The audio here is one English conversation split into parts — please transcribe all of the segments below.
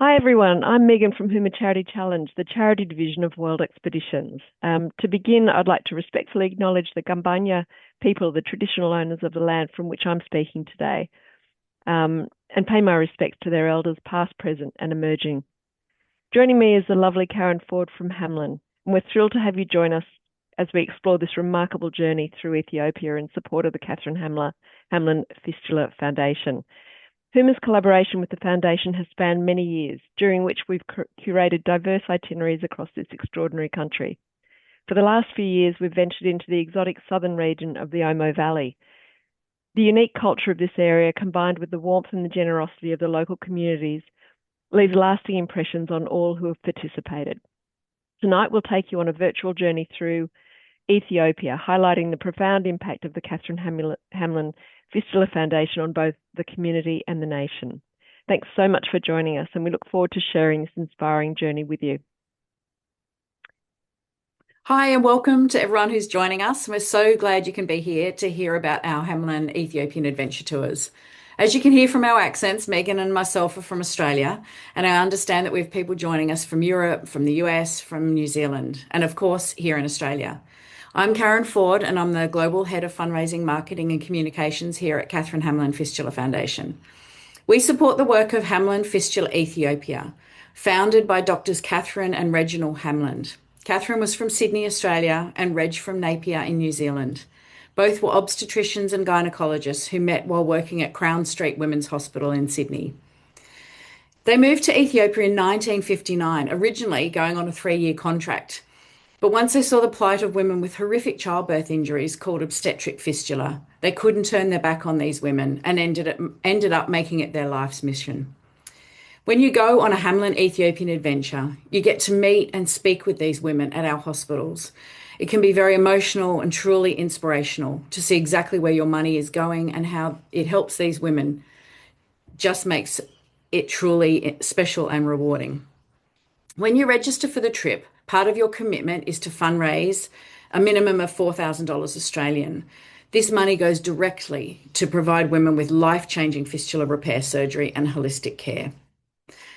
Hi everyone, I'm Megan from Huma Charity Challenge, the charity division of World Expeditions. To begin, I'd like to respectfully acknowledge the Gambanya people, the traditional owners of the land from which I'm speaking today, and pay my respects to their elders past, present and emerging. Joining me is the lovely Karen Ford from Hamlin, and we're thrilled to have you join us as we explore this remarkable journey through Ethiopia in support of the Catherine Hamlin Fistula Foundation. Huma's collaboration with the Foundation has spanned many years, during which we've curated diverse itineraries across this extraordinary country. For the last few years, we've ventured into the exotic southern region of the Omo Valley. The unique culture of this area, combined with the warmth and the generosity of the local communities, leaves lasting impressions on all who have participated. Tonight, we'll take you on a virtual journey through Ethiopia, highlighting the profound impact of the Catherine Hamlin Fistula Foundation on both the community and the nation. Thanks so much for joining us, and we look forward to sharing this inspiring journey with you. Hi, and welcome to everyone who's joining us. We're so glad you can be here to hear about our Hamlin Ethiopian adventure tours. As you can hear from our accents, Megan and myself are from Australia, and I understand that we have people joining us from Europe, from the US, from New Zealand, and of course, here in Australia. I'm Karen Ford, and I'm the Global Head of Fundraising, Marketing and Communications here at Catherine Hamlin Fistula Foundation. We support the work of Hamlin Fistula Ethiopia, founded by Doctors Catherine and Reginald Hamlin. Catherine was from Sydney, Australia, and Reg from Napier in New Zealand. Both were obstetricians and gynecologists who met while working at Crown Street Women's Hospital in Sydney. They moved to Ethiopia in 1959, originally going on a 3-year contract. But once they saw the plight of women with horrific childbirth injuries called obstetric fistula, they couldn't turn their back on these women and ended up making it their life's mission. When you go on a Hamlin Ethiopian adventure, you get to meet and speak with these women at our hospitals. It can be very emotional and truly inspirational to see exactly where your money is going and how it helps these women. Just makes it truly special and rewarding. When you register for the trip, part of your commitment is to fundraise a minimum of $4,000 Australian. This money goes directly to provide women with life-changing fistula repair surgery and holistic care.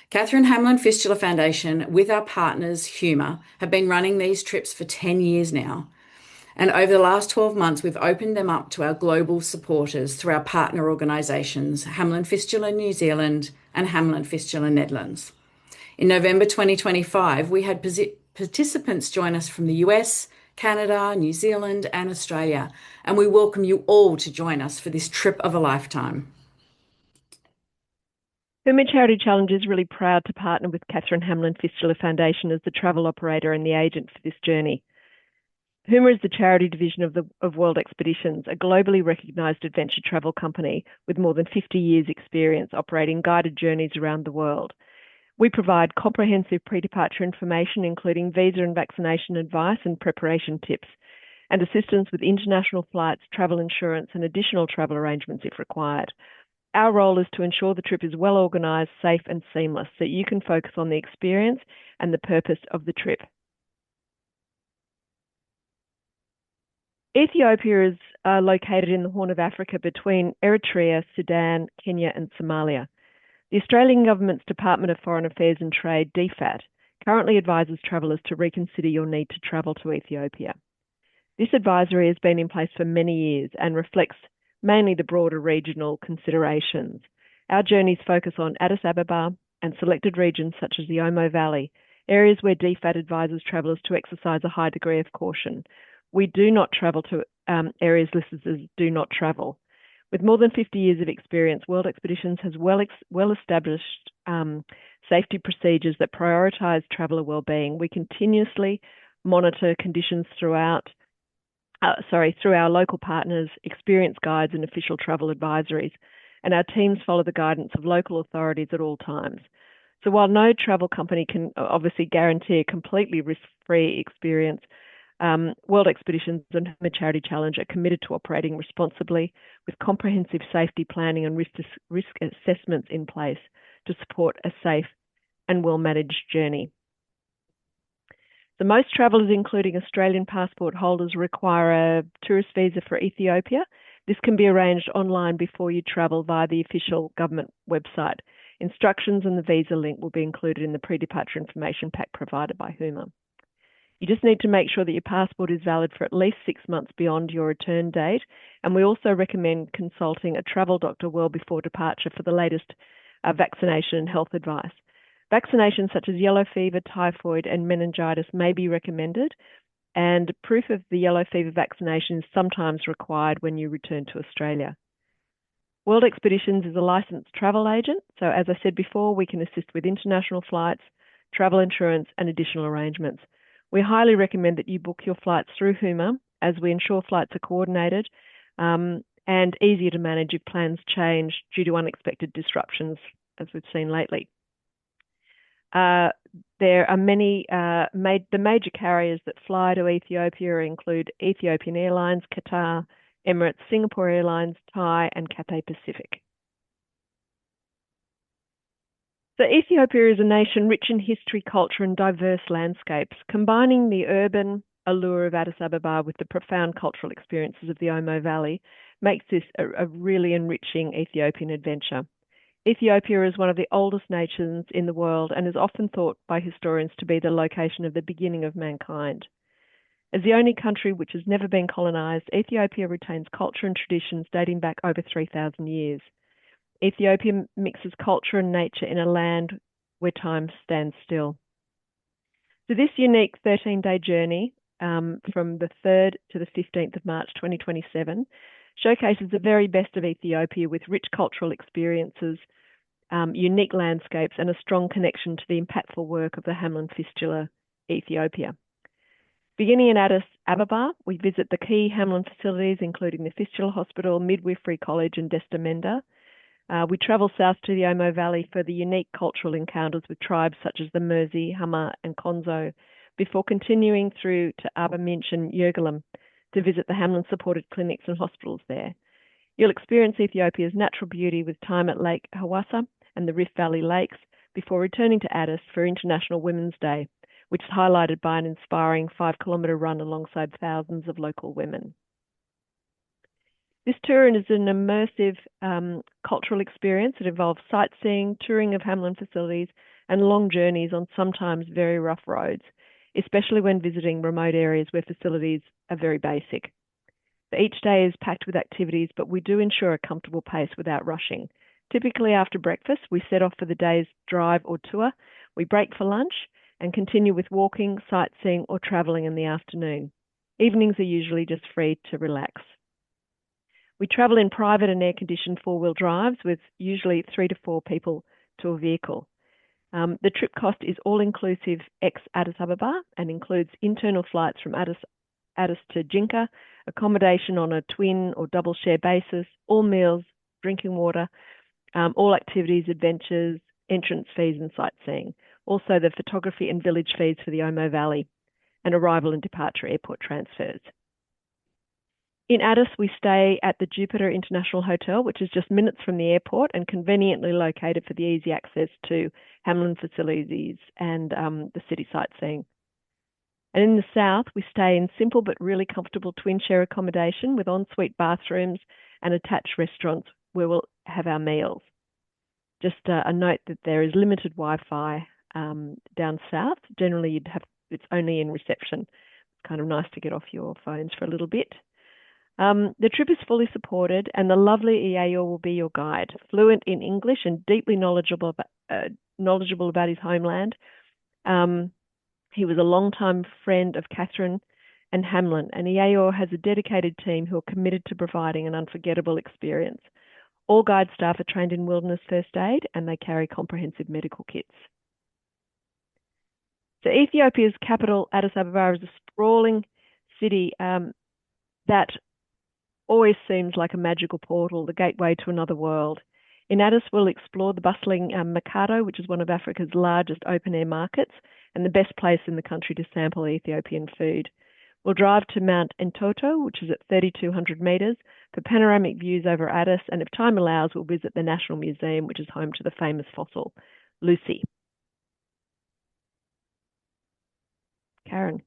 Catherine Hamlin Fistula Foundation, with our partners Huma, have been running these trips for 10 years now. And over the last 12 months, we've opened them up to our global supporters through our partner organisations, Hamlin Fistula New Zealand and Hamlin Fistula Netherlands. In November 2025, we had participants join us from the US, Canada, New Zealand, and Australia, and we welcome you all to join us for this trip of a lifetime. Huma Charity Challenge is really proud to partner with Catherine Hamlin Fistula Foundation as the travel operator and the agent for this journey. Huma is the charity division of World Expeditions, a globally recognised adventure travel company with more than 50 years' experience operating guided journeys around the world. We provide comprehensive pre-departure information, including visa and vaccination advice and preparation tips, and assistance with international flights, travel insurance, and additional travel arrangements if required. Our role is to ensure the trip is well organised, safe, and seamless, so you can focus on the experience and the purpose of the trip. Ethiopia is located in the Horn of Africa between Eritrea, Sudan, Kenya, and Somalia. The Australian Government's Department of Foreign Affairs and Trade, DFAT, currently advises travellers to reconsider your need to travel to Ethiopia. This advisory has been in place for many years and reflects mainly the broader regional considerations. Our journeys focus on Addis Ababa and selected regions such as the Omo Valley, areas where DFAT advises travellers to exercise a high degree of caution. We do not travel to areas listed as do not travel. With more than 50 years of experience, World Expeditions has well-established safety procedures that prioritise traveller well-being. We continuously monitor conditions through our local partners, experienced guides and official travel advisories, and our teams follow the guidance of local authorities at all times. So while no travel company can obviously guarantee a completely risk-free experience, World Expeditions and Huma Charity Challenge are committed to operating responsibly with comprehensive safety planning and risk assessments in place to support a safe and well-managed journey. Most travellers, including Australian passport holders, require a tourist visa for Ethiopia. This can be arranged online before you travel via the official government website. Instructions and the visa link will be included in the pre-departure information pack provided by HUMA. You just need to make sure that your passport is valid for at least 6 months beyond your return date, and we also recommend consulting a travel doctor well before departure for the latest vaccination and health advice. Vaccinations such as yellow fever, typhoid, and meningitis may be recommended, and proof of the yellow fever vaccination is sometimes required when you return to Australia. World Expeditions is a licensed travel agent, so as I said before, we can assist with international flights, travel insurance, and additional arrangements. We highly recommend that you book your flights through HUMA, as we ensure flights are coordinated and easier to manage if plans change due to unexpected disruptions, as we've seen lately. There are many, the major carriers that fly to Ethiopia include Ethiopian Airlines, Qatar, Emirates, Singapore Airlines, Thai, and Cathay Pacific. So Ethiopia is a nation rich in history, culture, and diverse landscapes, combining the urban allure of Addis Ababa with the profound cultural experiences of the Omo Valley makes this a really enriching Ethiopian adventure. Ethiopia is one of the oldest nations in the world and is often thought by historians to be the location of the beginning of mankind. As the only country which has never been colonized, Ethiopia retains culture and traditions dating back over 3,000 years. Ethiopia mixes culture and nature in a land where time stands still. So this unique 13-day journey from the 3rd to the 15th of March 2027 showcases the very best of Ethiopia with rich cultural experiences, unique landscapes, and a strong connection to the impactful work of the Hamlin Fistula Ethiopia. Beginning in Addis Ababa, we visit the key Hamlin facilities, including the Fistula Hospital, Midwifery College, and Desta Mender. We travel south to the Omo Valley for the unique cultural encounters with tribes such as the Mursi, Hama, and Konso, before continuing through to Aba Minch and Yirgalem to visit the Hamlin-supported clinics and hospitals there. You'll experience Ethiopia's natural beauty with time at Lake Hawassa and the Rift Valley Lakes before returning to Addis for International Women's Day, which is highlighted by an inspiring 5-kilometre run alongside thousands of local women. This tour is an immersive cultural experience that involves sightseeing, touring of Hamlin facilities, and long journeys on sometimes very rough roads, especially when visiting remote areas where facilities are very basic. So each day is packed with activities, but we do ensure a comfortable pace without rushing. Typically after breakfast, we set off for the day's drive or tour. We break for lunch and continue with walking, sightseeing, or travelling in the afternoon. Evenings are usually just free to relax. We travel in private and air-conditioned 4-wheel drives with usually 3 to 4 people to a vehicle. The trip cost is all-inclusive ex-Addis Ababa and includes internal flights from Addis to Jinka, accommodation on a twin or double share basis, all meals, drinking water, all activities, adventures, entrance fees and sightseeing. Also the photography and village fees for the Omo Valley and arrival and departure airport transfers. In Addis, we stay at the Jupiter International Hotel, which is just minutes from the airport and conveniently located for the easy access to Hamlin facilities and the city sightseeing. And in the south, we stay in simple but really comfortable twin-share accommodation with ensuite bathrooms and attached restaurants where we'll have our meals. Just a note that there is limited Wi-Fi down south. Generally, it's only in reception. It's kind of nice to get off your phones for a little bit. The trip is fully supported and the lovely EAO will be your guide, fluent in English and deeply knowledgeable about his homeland. He was a long-time friend of Catherine and Hamlin, and EAO has a dedicated team who are committed to providing an unforgettable experience. All guide staff are trained in wilderness first aid and they carry comprehensive medical kits. So Ethiopia's capital, Addis Ababa, is a sprawling city that always seems like a magical portal, the gateway to another world. In Addis, we'll explore the bustling Karo, which is one of Africa's largest open-air markets and the best place in the country to sample Ethiopian food. We'll drive to Mount Entoto, which is at 3,200 metres, for panoramic views over Addis, and if time allows, we'll visit the National Museum, which is home to the famous fossil, Lucy. Karen.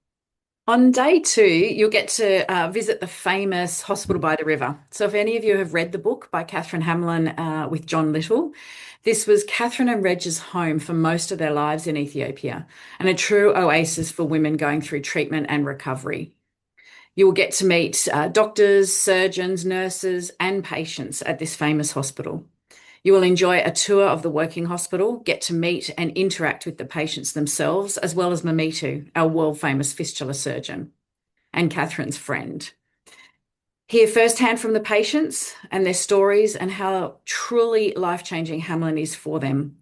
On day two, you'll get to visit the famous Hospital by the River. So, if any of you have read the book by Catherine Hamlin with John Little, this was Catherine and Reg's home for most of their lives in Ethiopia and a true oasis for women going through treatment and recovery. You will get to meet doctors, surgeons, nurses, and patients at this famous hospital. You will enjoy a tour of the working hospital, get to meet and interact with the patients themselves, as well as Mamitu, our world famous fistula surgeon and Catherine's friend. Hear firsthand from the patients and their stories and how truly life-changing Hamlin is for them.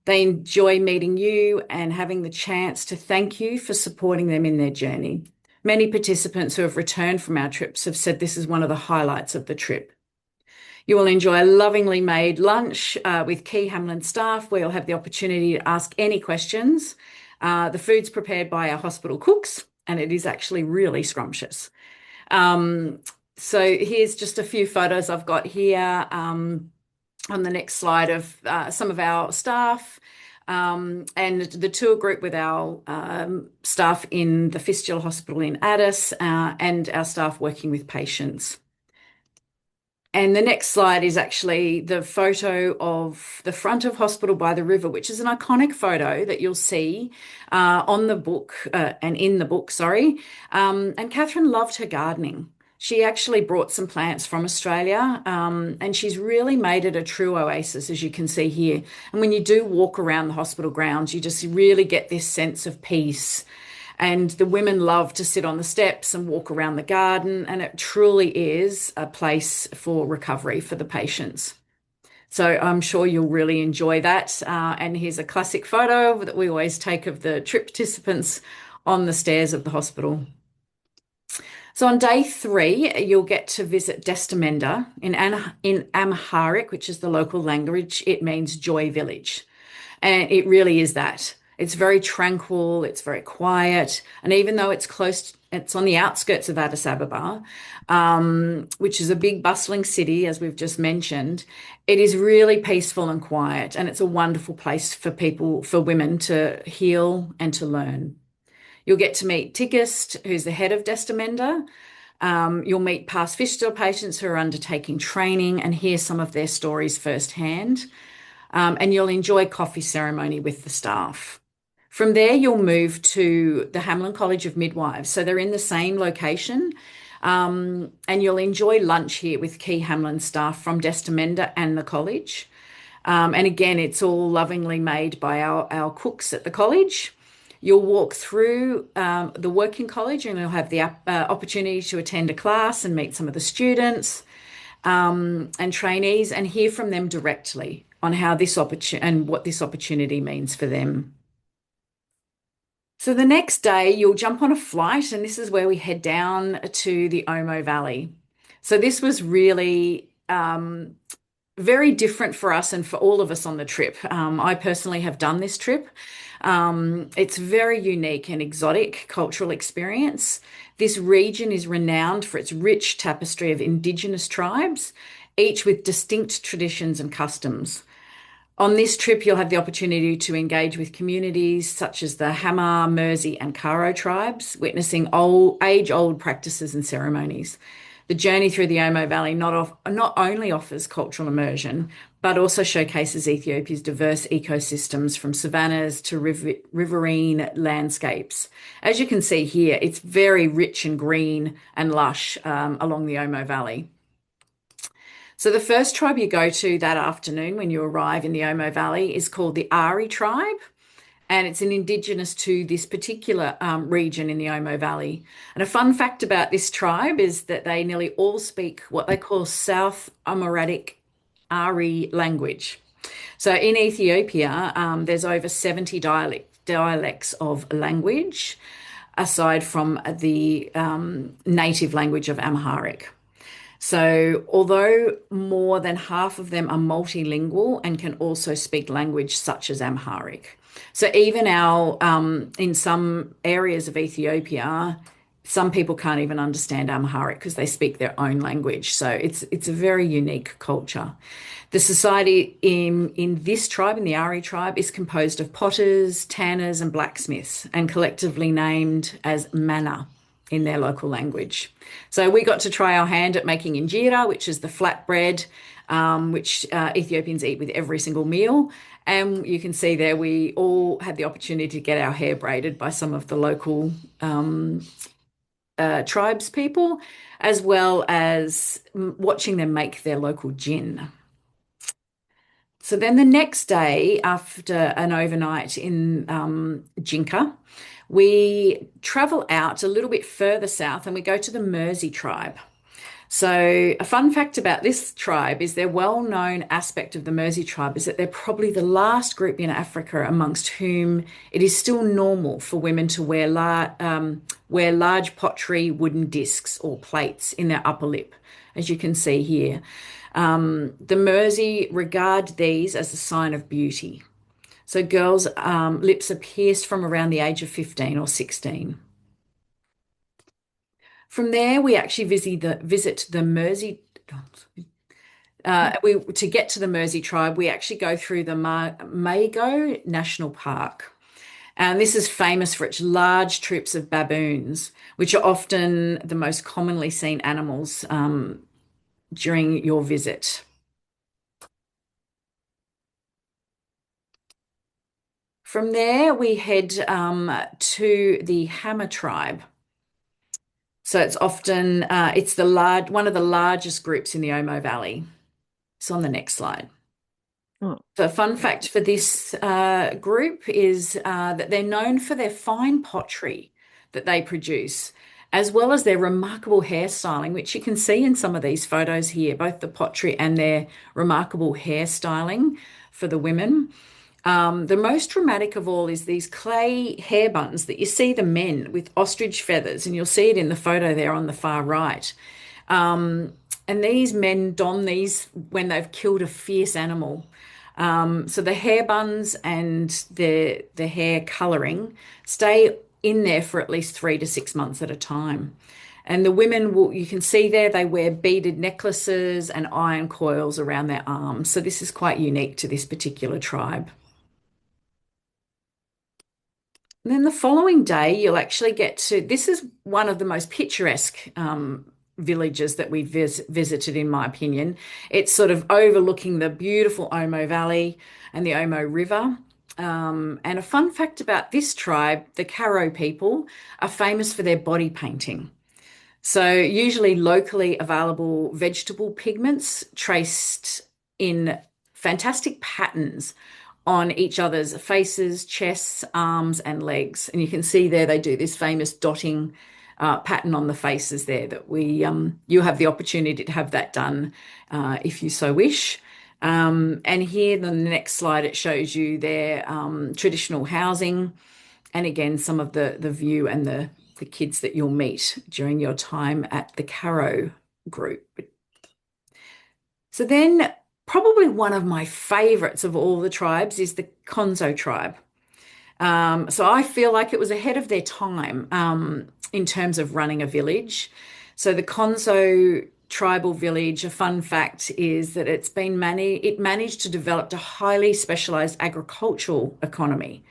They enjoy meeting you and having the chance to thank you for supporting them in their journey. Many participants who have returned from our trips have said this is one of the highlights of the trip. You will enjoy a lovingly made lunch with key Hamlin staff where you'll have the opportunity to ask any questions. The food's prepared by our hospital cooks, and it is actually really scrumptious. So here's just a few photos I've got here on the next slide of some of our staff and the tour group with our staff in the Fistula Hospital in Addis and our staff working with patients. And the next slide is actually the photo of the front of Hospital by the River, which is an iconic photo that you'll see on the book and in the book, sorry. And Catherine loved her gardening. She actually brought some plants from Australia and she's really made it a true oasis, as you can see here. And when you do walk around the hospital grounds, you just really get this sense of peace. And the women love to sit on the steps and walk around the garden, and it truly is a place for recovery for the patients. So I'm sure you'll really enjoy that. And here's a classic photo that we always take of the trip participants on the stairs of the hospital. So on day three, you'll get to visit Desta Mender in Amharic, which is the local language. It means joy village. And it really is that. It's very tranquil, it's very quiet. And even though it's on the outskirts of Addis Ababa, which is a big bustling city, as we've just mentioned, it is really peaceful and quiet. And it's a wonderful place for women to heal and to learn. You'll get to meet Tigist, who's the head of Desta Mender. You'll meet past fistula patients who are undertaking training and hear some of their stories firsthand. And you'll enjoy coffee ceremony with the staff. From there, you'll move to the Hamlin College of Midwives. So they're in the same location. And you'll enjoy lunch here with key Hamlin staff from Desta Mender and the college. And again, it's all lovingly made by our cooks at the college. You'll walk through the working college and you'll have the opportunity to attend a class and meet some of the students and trainees and hear from them directly on how this and what this opportunity means for them. So the next day you'll jump on a flight and this is where we head down to the Omo Valley. So this was really very different for us and for all of us on the trip. I personally have done this trip. It's very unique and exotic cultural experience. This region is renowned for its rich tapestry of indigenous tribes, each with distinct traditions and customs. On this trip, you'll have the opportunity to engage with communities such as the Hama, Mursi, and Karo tribes, witnessing age-old practices and ceremonies. The journey through the Omo Valley not only offers cultural immersion, but also showcases Ethiopia's diverse ecosystems from savannas to riverine landscapes. As you can see here, it's very rich and green and lush along the Omo Valley. So the first tribe you go to that afternoon when you arrive in the Omo Valley is called the Ari tribe, and it's an indigenous to this particular region in the Omo Valley. And a fun fact about this tribe is that they nearly all speak what they call South Amharic Ari language. So in Ethiopia, there's over 70 dialects of language, aside from the native language of Amharic. So although more than half of them are multilingual and can also speak language such as Amharic. So even in some areas of Ethiopia, some people can't even understand Amharic because they speak their own language. So it's a very unique culture. The society in this tribe, in the Ari tribe, is composed of potters, tanners, and blacksmiths, and collectively named as Mana. in their local language. So we got to try our hand at making injera, which is the flatbread, which Ethiopians eat with every single meal. And you can see there we all had the opportunity to get our hair braided by some of the local tribes people, as well as watching them make their local gin. So then the next day, after an overnight in Jinka, we travel out a little bit further south and we go to the Mursi tribe. So a fun fact about this tribe is their well-known aspect of the Mursi tribe is that they're probably the last group in Africa amongst whom it is still normal for women to wear large pottery wooden discs or plates in their upper lip, as you can see here. The Mursi regard these as a sign of beauty. So girls' lips are pierced from around the age of 15 or 16. From there, we actually visit the Mursi. To get to the Mursi tribe, we actually go through the Mago National Park. And this is famous for its large troops of baboons, which are often the most commonly seen animals during your visit. From there, we head to the Hammer tribe. So it's often one of the largest groups in the Omo Valley. It's on the next slide. Oh. So a fun fact for this group is that they're known for their fine pottery that they produce, as well as their remarkable hairstyling, which you can see in some of these photos here, both the pottery and their remarkable hairstyling for the women. The most dramatic of all is these clay hair buns that you see the men with ostrich feathers, and you'll see it in the photo there on the far right. And these men don these when they've killed a fierce animal. So the hair buns and the hair colouring stay in there for at least 3 to 6 months at a time. And the women you can see there, they wear beaded necklaces and iron coils around their arms. So this is quite unique to this particular tribe. And then the following day, you'll actually get to, this is one of the most picturesque villages that we visited, in my opinion. It's sort of overlooking the beautiful Omo Valley and the Omo River. And a fun fact about this tribe, the Karo people are famous for their body painting. So usually locally available vegetable pigments traced in fantastic patterns on each other's faces, chests, arms, and legs. And you can see there they do this famous dotting pattern on the faces there that you have the opportunity to have that done if you so wish. And here, the next slide, it shows you their traditional housing, and again, some of the view and the kids that you'll meet during your time at the Karo group. So then, probably one of my favorites of all the tribes is the Konso tribe. So I feel like it was ahead of their time in terms of running a village. So the Konso tribal village, a fun fact is that it managed to develop a highly specialized agricultural economy,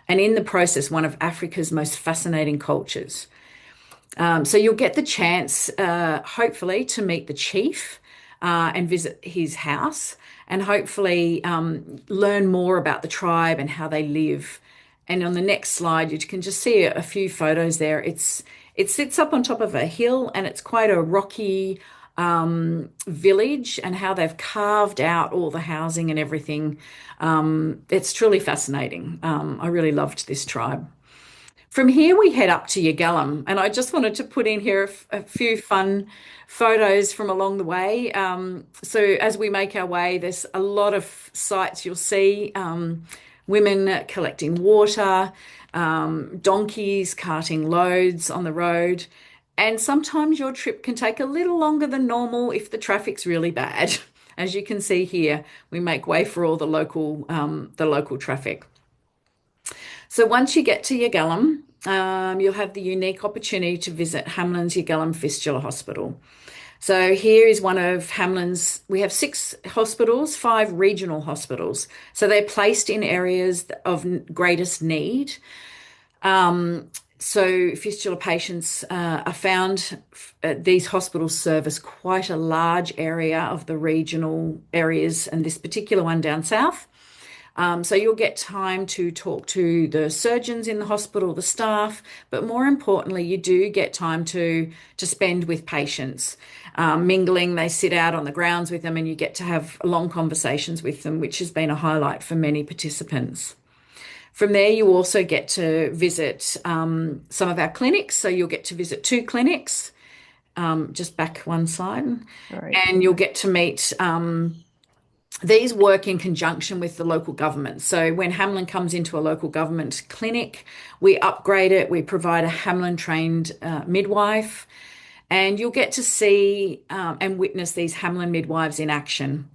and in the process, one of Africa's most fascinating cultures. So you'll get the chance, hopefully, to meet the chief and visit his house, and hopefully learn more about the tribe and how they live. And on the next slide, you can just see a few photos there. It sits up on top of a hill, and it's quite a rocky village, and how they've carved out all the housing and everything. It's truly fascinating. I really loved this tribe. From here, we head up to Yirgalem, and I just wanted to put in here a few fun photos from along the way. So as we make our way, there's a lot of sights you'll see. Women collecting water, donkeys carting loads on the road. And sometimes your trip can take a little longer than normal if the traffic's really bad. As you can see here, we make way for all the local traffic. So once you get to Yirgalem, you'll have the unique opportunity to visit Hamlin's Yirgalem Fistula Hospital. So here is one of Hamlin's, we have 6 hospitals, 5 regional hospitals. So they're placed in areas of greatest need. So fistula patients are found, these hospitals service quite a large area of the regional areas and this particular one down south. So you'll get time to talk to the surgeons in the hospital, the staff, but more importantly, you do get time to spend with patients. Mingling, they sit out on the grounds with them and you get to have long conversations with them, which has been a highlight for many participants. From there, you also get to visit some of our clinics. So you'll get to visit two clinics, just back one slide, Sorry. and you'll get to meet. These work in conjunction with the local government. So when Hamlin comes into a local government clinic, we upgrade it. We provide a Hamlin trained midwife, and you'll get to see and witness these Hamlin midwives in action.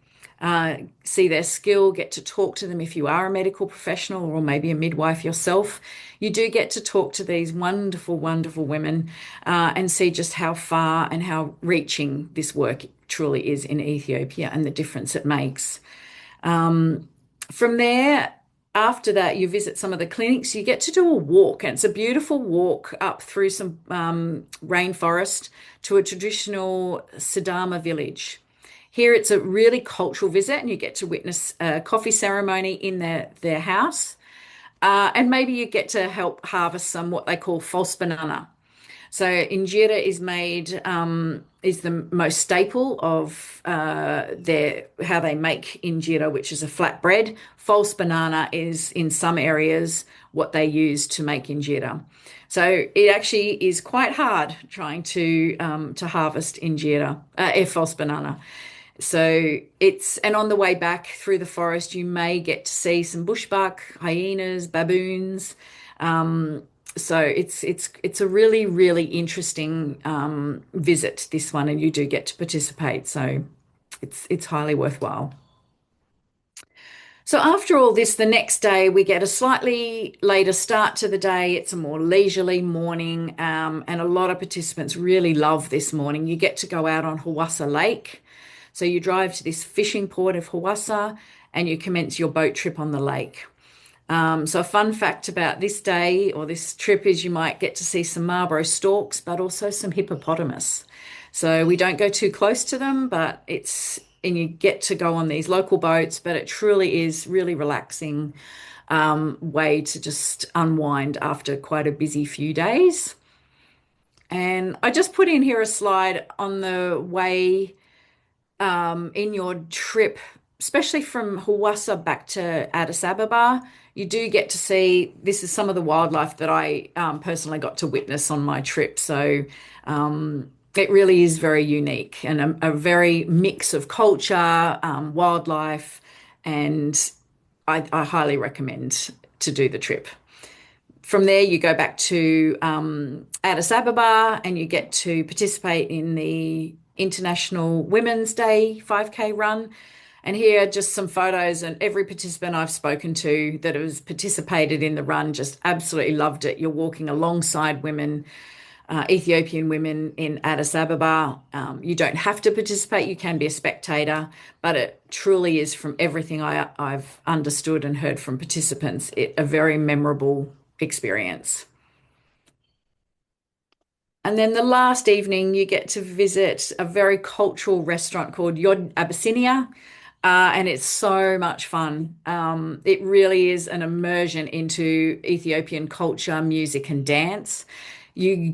See their skill, get to talk to them if you are a medical professional or maybe a midwife yourself. You do get to talk to these wonderful, wonderful women and see just how far and how reaching this work truly is in Ethiopia and the difference it makes. From there, after that, you visit some of the clinics. You get to do a walk, and it's a beautiful walk up through some rainforest to a traditional Sidama village. Here, it's a really cultural visit, and you get to witness a coffee ceremony in their house. And maybe you get to help harvest some what they call false banana. So injera is made is the most staple of their how they make injera, which is a flat bread. False banana is in some areas what they use to make injera. So it actually is quite hard trying to harvest injera, false banana. So and on the way back through the forest, you may get to see some bushbuck, hyenas, baboons. So it's a really, really interesting visit, this one, and you do get to participate. So it's highly worthwhile. So after all this, the next day we get a slightly later start to the day. It's a more leisurely morning, and a lot of participants really love this morning. You get to go out on Hawassa Lake. So you drive to this fishing port of Hawassa and you commence your boat trip on the lake. So a fun fact about this day or this trip is you might get to see some Marlborough storks, but also some hippopotamus. So we don't go too close to them, and you get to go on these local boats, but it truly is really relaxing way to just unwind after quite a busy few days. And I just put in here a slide on the way in your trip, especially from Hawassa back to Addis Ababa, you do get to see this is some of the wildlife that I personally got to witness on my trip. So it really is very unique and a very mix of culture, wildlife, and I highly recommend to do the trip. From there, you go back to Addis Ababa and you get to participate in the International Women's Day 5K run. And here are just some photos, and every participant I've spoken to that has participated in the run just absolutely loved it. You're walking alongside women, Ethiopian women in Addis Ababa. You don't have to participate, you can be a spectator, but it truly is, from everything I've understood and heard from participants, a very memorable experience. And then the last evening, you get to visit a very cultural restaurant called Yod Abyssinia, and it's so much fun. It really is an immersion into Ethiopian culture, music, and dance. You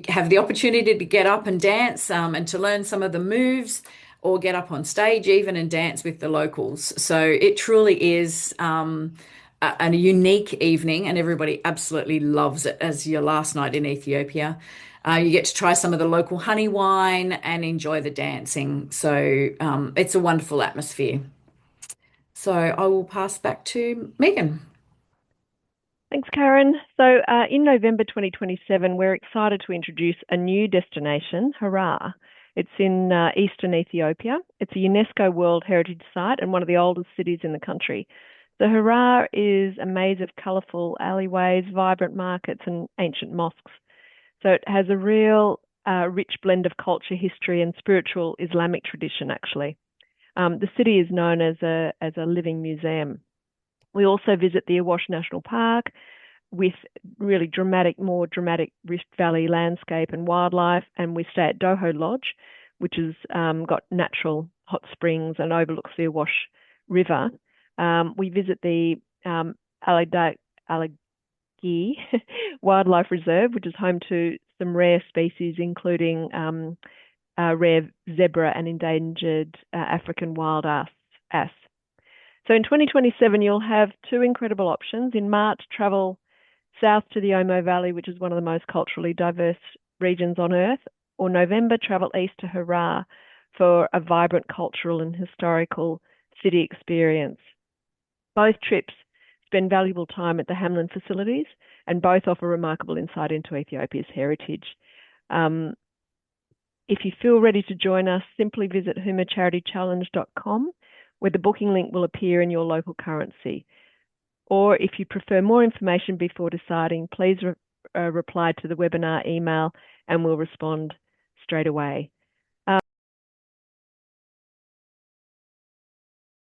have the opportunity to get up and dance and to learn some of the moves, or get up on stage even and dance with the locals. So it truly is a unique evening, and everybody absolutely loves it as your last night in Ethiopia. You get to try some of the local honey wine and enjoy the dancing. So it's a wonderful atmosphere. So I will pass back to Megan. Thanks, Karen. So in November 2027, we're excited to introduce a new destination, Harar. It's in eastern Ethiopia. It's a UNESCO World Heritage Site and one of the oldest cities in the country. So Harar is a maze of colourful alleyways, vibrant markets, and ancient mosques. So it has a real rich blend of culture, history, and spiritual Islamic tradition, actually. The city is known as a living museum. We also visit the Awash National Park, with really more dramatic Rift Valley landscape and wildlife. And we stay at Doho Lodge, which has got natural hot springs and overlooks the Awash River. We visit the Alagi Wildlife Reserve, which is home to some rare species, including rare zebra and endangered African wild ass. So in 2027, you'll have two incredible options. In March, travel south to the Omo Valley, which is one of the most culturally diverse regions on Earth, or November, travel east to Hurrah for a vibrant cultural and historical city experience. Both trips spend valuable time at the Hamlin facilities, and both offer remarkable insight into Ethiopia's heritage. If you feel ready to join us, simply visit humacharitychallenge.com, where the booking link will appear in your local currency. Or if you prefer more information before deciding, please reply to the webinar email and we'll respond straight away.